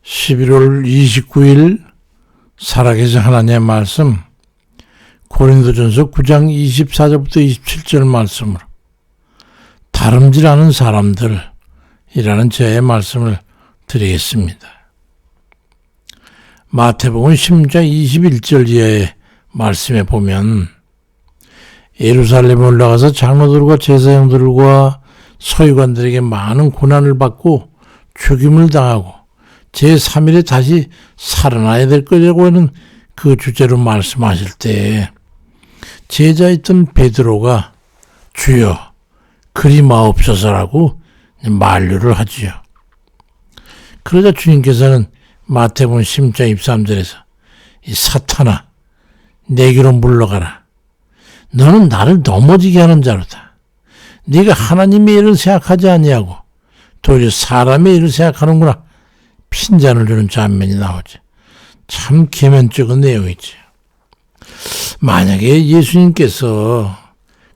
11월 29일 살아계신 하나님의 말씀 고린도전서 9장 24절부터 27절 말씀으로 다름질하는 사람들이라는 제의 말씀을 드리겠습니다. 마태복음 10장 21절 이하의 말씀에 보면 예루살렘에 올라가서 장로들과 제사장들과 서기관들에게 많은 고난을 받고 죽임을 당하고 제3일에 다시 살아나야 될 거라고 하는 그 주제로 말씀하실 때 제자였던 베드로가 주여 그리 마옵소서라고 만류를 하지요. 그러자 주님께서는 마태복음 10장 23절에서 이 사탄아 내게로 물러가라. 너는 나를 넘어지게 하는 자로다. 네가 하나님의 일을 생각하지 아니하고 도리어 사람의 일을 생각하는구나. 핀잔을 주는 장면이 나오죠. 참 계면적인 내용이죠. 만약에 예수님께서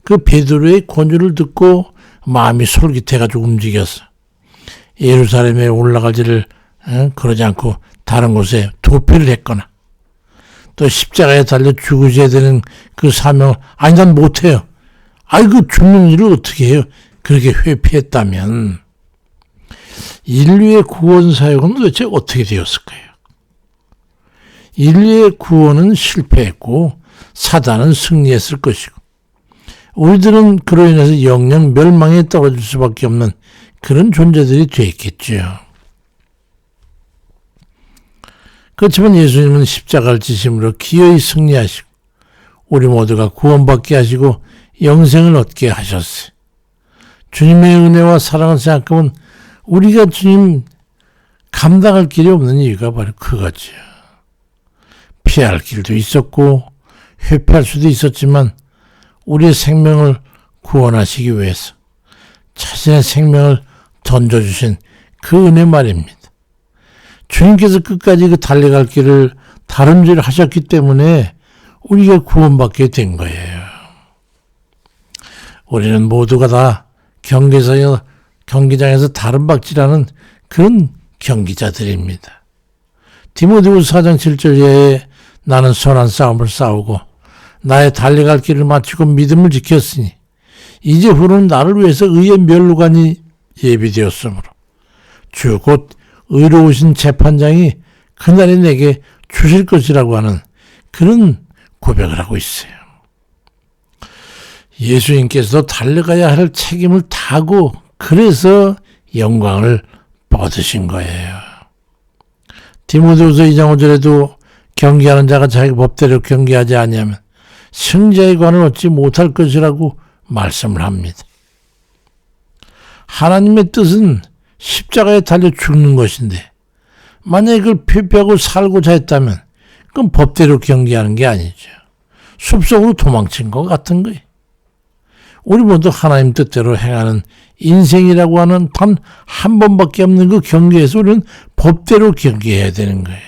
그 베드로의 권유를 듣고 마음이 솔깃해가지고 움직여서 예루살렘에 올라갈지를 그러지 않고 다른 곳에 도피를 했거나 또 십자가에 달려 죽으셔야 되는 그 사명을 아니 난 못해요. 아이 그 죽는 일을 어떻게 해요. 그렇게 회피했다면 인류의 구원 사역은 도대체 어떻게 되었을까요? 인류의 구원은 실패했고 사단은 승리했을 것이고 우리들은 그로 인해서 영영 멸망에 떨어질 수밖에 없는 그런 존재들이 되었겠죠. 그렇지만 예수님은 십자가를 지심으로 기어이 승리하시고 우리 모두가 구원받게 하시고 영생을 얻게 하셨어요. 주님의 은혜와 사랑을 생각하면 우리가 주님 감당할 길이 없는 이유가 바로 그거죠. 피할 길도 있었고 회피할 수도 있었지만 우리의 생명을 구원하시기 위해서 자신의 생명을 던져주신 그 은혜 말입니다. 주님께서 끝까지 그 달려갈 길을 다름질 하셨기 때문에 우리가 구원받게 된 거예요. 우리는 모두가 다 경기장에서 다름박질하는 그런 경기자들입니다. 디모데후서 4장 7절에 나는 선한 싸움을 싸우고 나의 달려갈 길을 마치고 믿음을 지켰으니 이제 후로는 나를 위해서 의의 면류관이 예비되었으므로 주 곧 의로우신 재판장이 그날에 내게 주실 것이라고 하는 그런 고백을 하고 있어요. 예수님께서도 달려가야 할 책임을 다하고 그래서 영광을 얻으신 거예요. 디모데후서 2장 5절에도 경기하는 자가 자기 법대로 경기하지 아니하면 승자의 관을 얻지 못할 것이라고 말씀을 합니다. 하나님의 뜻은 십자가에 달려 죽는 것인데 만약에 그걸 회피하고 살고자 했다면 그건 법대로 경기하는 게 아니죠. 숲속으로 도망친 것 같은 거예요. 우리 모두 하나님 뜻대로 행하는 인생이라고 하는 단 한 번밖에 없는 그 경기에서 우리는 법대로 경기해야 되는 거예요.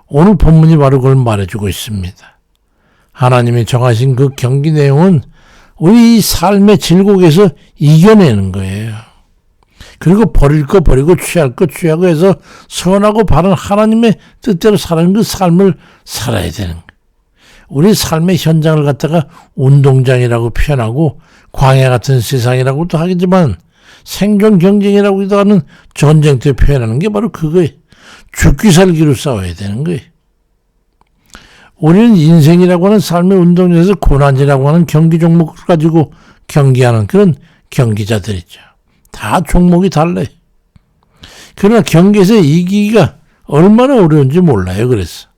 오늘 본문이 바로 그걸 말해주고 있습니다. 하나님이 정하신 그 경기 내용은 우리 삶의 질곡에서 이겨내는 거예요. 그리고 버릴 거 버리고 취할 거 취하고 해서 선하고 바른 하나님의 뜻대로 사는 그 삶을 살아야 되는 거예요. 우리 삶의 현장을 갖다가 운동장이라고 표현하고 광야 같은 세상이라고도 하겠지만 생존 경쟁이라고도 하는 전쟁터 표현하는 게 바로 그거예요. 죽기 살기로 싸워야 되는 거예요. 우리는 인생이라고 하는 삶의 운동장에서 고난이라고 하는 경기 종목을 가지고 경기하는 그런 경기자들이죠. 다 종목이 달라요. 그러나 경기에서 이기기가 얼마나 어려운지 몰라요. 그래서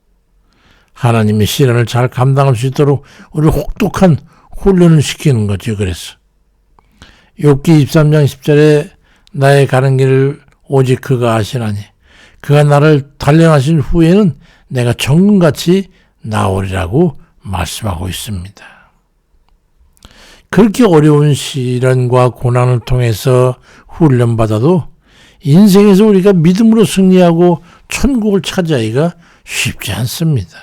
하나님의 시련을 잘 감당할 수 있도록 우리를 혹독한 훈련을 시키는 거죠. 그래서 욥기 23장 10절에 나의 가는 길을 오직 그가 아시나니 그가 나를 단련하신 후에는 내가 정금같이 나오리라고 말씀하고 있습니다. 그렇게 어려운 시련과 고난을 통해서 훈련받아도 인생에서 우리가 믿음으로 승리하고 천국을 차지하기가 쉽지 않습니다.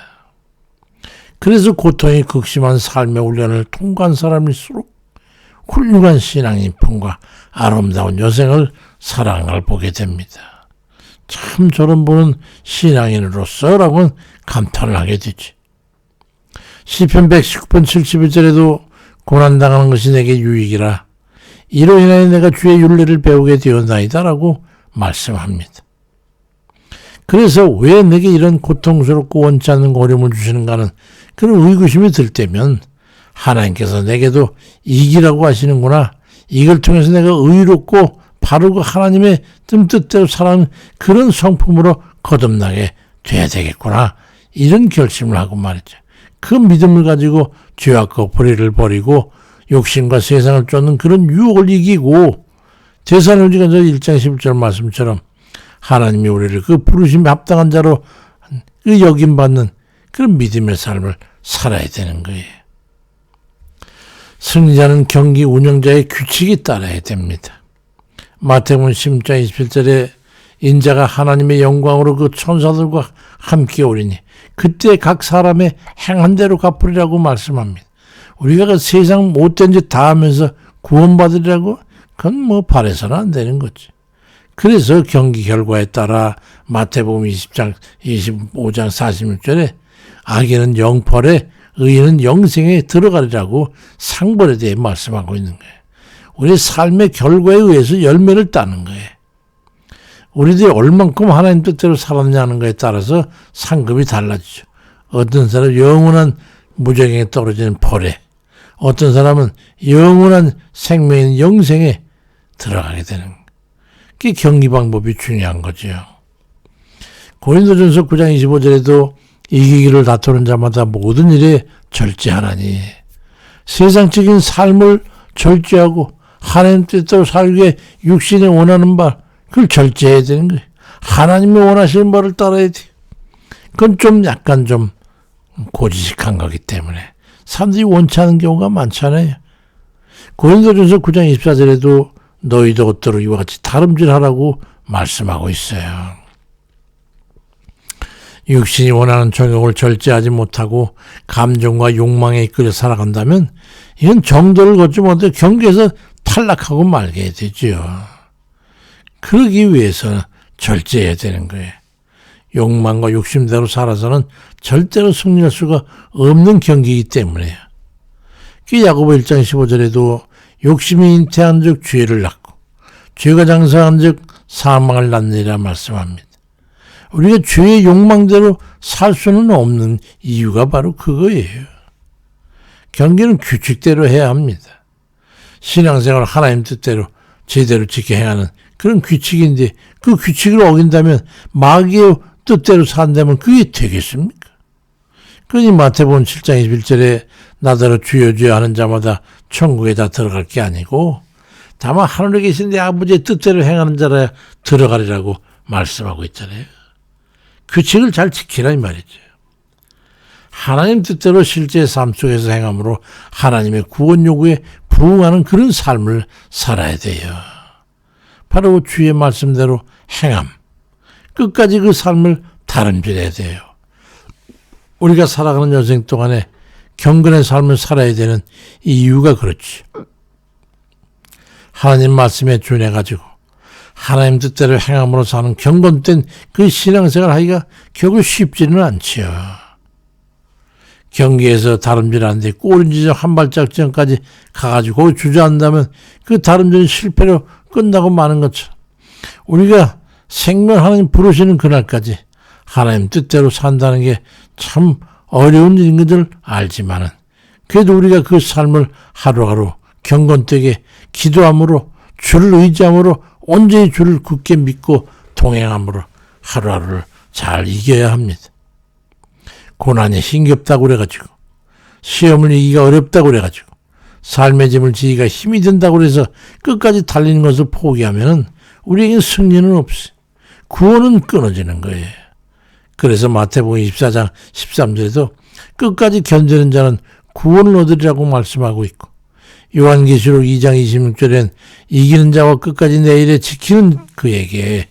그래서 고통이 극심한 삶의 훈련을 통과한 사람일수록 훌륭한 신앙인품과 아름다운 여생을 살아가는 걸 보게 됩니다. 참 저런 분은 신앙인으로서라고는 감탄을 하게 되지. 시편 119편 71절에도 고난당하는 것이 내게 유익이라 이로 인하여 내가 주의 율례를 배우게 되었나이다라고 말씀합니다. 그래서 왜 내게 이런 고통스럽고 원치 않는 어려움을 주시는가는 그런 의구심이 들 때면 하나님께서 내게도 이기라고 하시는구나. 이걸 통해서 내가 의롭고 바르고 하나님의 뜻대로 살아가는 그런 성품으로 거듭나게 돼야 되겠구나. 이런 결심을 하고 말이죠. 그 믿음을 가지고 죄와 거풀이를 버리고 욕심과 세상을 쫓는 그런 유혹을 이기고 데살로니가서 1장 11절 말씀처럼 하나님이 우리를 그 부르심에 합당한 자로 그 여김받는 그런 믿음의 삶을 살아야 되는 거예요. 승리자는 경기 운영자의 규칙이 따라야 됩니다. 마태복음 10장 27절에 인자가 하나님의 영광으로 그 천사들과 함께 오리니 그때 각 사람의 행한 대로 갚으리라고 말씀합니다. 우리가 그 세상 못된 짓 다 하면서 구원받으리라고? 그건 바래서는 안 되는 거지. 그래서 경기 결과에 따라 마태복음 25장 46절에 악인은 영벌에 의인은 영생에 들어가리라고 상벌에 대해 말씀하고 있는 거예요. 우리 삶의 결과에 의해서 열매를 따는 거예요. 우리들이 얼만큼 하나님 뜻대로 살았냐는 거에 따라서 상급이 달라지죠. 어떤 사람은 영원한 무정에 떨어지는 벌에, 어떤 사람은 영원한 생명인 영생에 들어가게 되는 거예요. 그게 경기 방법이 중요한 거죠. 고린도전서 9장 25절에도 이기기를 다투는 자마다 모든 일에 절제하나니 세상적인 삶을 절제하고 하나님 뜻대로 살기에 육신이 원하는 바 그걸 절제해야 되는 거예요. 하나님이 원하시는 바를 따라야 돼요. 그건 좀 약간 좀 고지식한 거기 때문에 사람들이 원치 않은 경우가 많잖아요. 고린도전서 9장 24절에도 너희도 어떠로 이와 같이 다름질하라고 말씀하고 있어요. 육신이 원하는 정욕을 절제하지 못하고 감정과 욕망에 이끌려 살아간다면 이건 정도를 걷지 못해 경계에서 탈락하고 말게 되죠. 그러기 위해서는 절제해야 되는 거예요. 욕망과 욕심대로 살아서는 절대로 승리할 수가 없는 경기이기 때문에요. 야고보 1장 15절에도 욕심이 잉태한 즉 죄를 낳고 죄가 장사한 즉 사망을 낳느니라 말씀합니다. 우리가 죄의 욕망대로 살 수는 없는 이유가 바로 그거예요. 경기는 규칙대로 해야 합니다. 신앙생활 하나님 뜻대로 제대로 지켜 행하는 그런 규칙인데 그 규칙을 어긴다면 마귀의 뜻대로 산다면 그게 되겠습니까? 그러니 마태복음 7장 21절에 나더러 주여 주여 하는 자마다 천국에 다 들어갈 게 아니고 다만 하늘에 계신 내 아버지의 뜻대로 행하는 자라 들어가리라고 말씀하고 있잖아요. 규칙을 잘 지키라 이 말이죠. 하나님 뜻대로 실제 삶 속에서 행함으로 하나님의 구원 요구에 부응하는 그런 삶을 살아야 돼요. 바로 주의 말씀대로 행함. 끝까지 그 삶을 다름질해야 돼요. 우리가 살아가는 여생 동안에 경건의 삶을 살아야 되는 이유가 그렇지. 하나님 말씀에 준해가지고 하나님 뜻대로 행함으로 사는 경건된 그 신앙생활 하기가 결국 쉽지는 않지요. 경기에서 다름질하는데 꼬린지적 한 발짝 전까지 가가지고 거기 주저앉다면 그 다름질은 실패로 끝나고 마는 것처럼 우리가 생명 하나님 부르시는 그날까지 하나님 뜻대로 산다는 게 참 어려운 일인 것을 알지만은 그래도 우리가 그 삶을 하루하루 경건되게 기도함으로 주를 의지함으로 온전히 주를 굳게 믿고 동행함으로 하루하루를 잘 이겨야 합니다. 고난이 힘겹다고 그래가지고 시험을 이기기가 어렵다고 그래가지고 삶의 짐을 지기가 힘이 든다고 그래서 끝까지 달리는 것을 포기하면은 우리에겐 승리는 없어요. 구원은 끊어지는 거예요. 그래서 마태복음 24장 13절에도 끝까지 견디는 자는 구원을 얻으리라고 말씀하고 있고 요한계시록 2장 26절엔 이기는 자와 끝까지 내 일에 지키는 그에게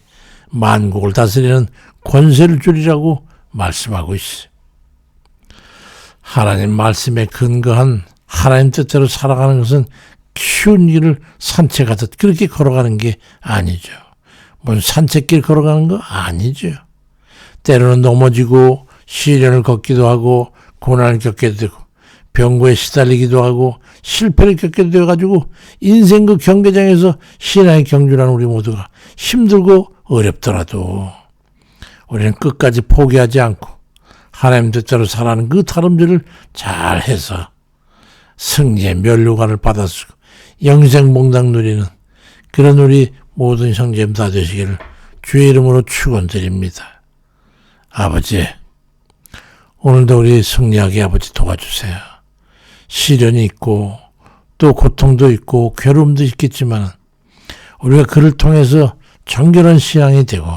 만국을 다스리는 권세를 주리라고 말씀하고 있어요. 하나님 말씀에 근거한 하나님 뜻대로 살아가는 것은 쉬운 길을 산책하듯 그렇게 걸어가는 게 아니죠. 뭔 산책길 걸어가는 거 아니죠. 때로는 넘어지고 시련을 겪기도 하고 고난을 겪게 되고 병고에 시달리기도 하고 실패를 겪게 되어가지고 인생 그 경계장에서 신앙의 경주라는 우리 모두가 힘들고 어렵더라도 우리는 끝까지 포기하지 않고 하나님 뜻대로 살아가는 그 다름질을 잘해서 승리의 면류관을 받아쓰고 영생몽당 누리는 그런 우리 모든 형제님 다 되시기를 주의 이름으로 축원드립니다. 아버지, 오늘도 우리 승리하게 아버지 도와주세요. 시련이 있고 또 고통도 있고 괴로움도 있겠지만 우리가 그를 통해서 정결한 신앙이 되고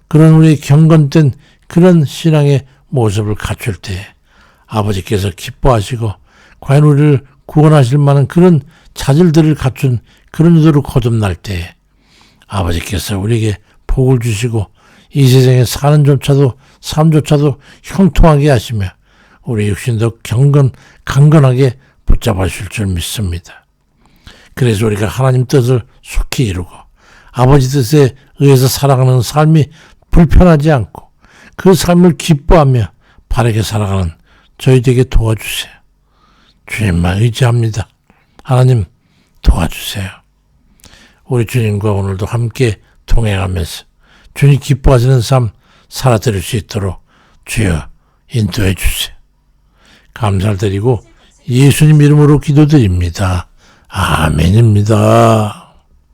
그런 우리 경건된 그런 신앙의 모습을 갖출 때 아버지께서 기뻐하시고 과연 우리를 구원하실 만한 그런 자질들을 갖춘 그런 이들로 거듭날 때 아버지께서 우리에게 복을 주시고 이 세상에 사는 조차도 삶조차도 형통하게 하시며 우리 육신도 강건하게 붙잡아 주실 줄 믿습니다. 그래서 우리가 하나님 뜻을 속히 이루고 아버지 뜻에 의해서 살아가는 삶이 불편하지 않고 그 삶을 기뻐하며 바르게 살아가는 저희에게 도와주세요. 주님만 의지합니다. 하나님 도와주세요. 우리 주님과 오늘도 함께 동행하면서 주님 기뻐하시는 삶 살아드릴 수 있도록 주여 인도해 주세요. 감사를 드리고 예수님 이름으로 기도드립니다. 아멘입니다.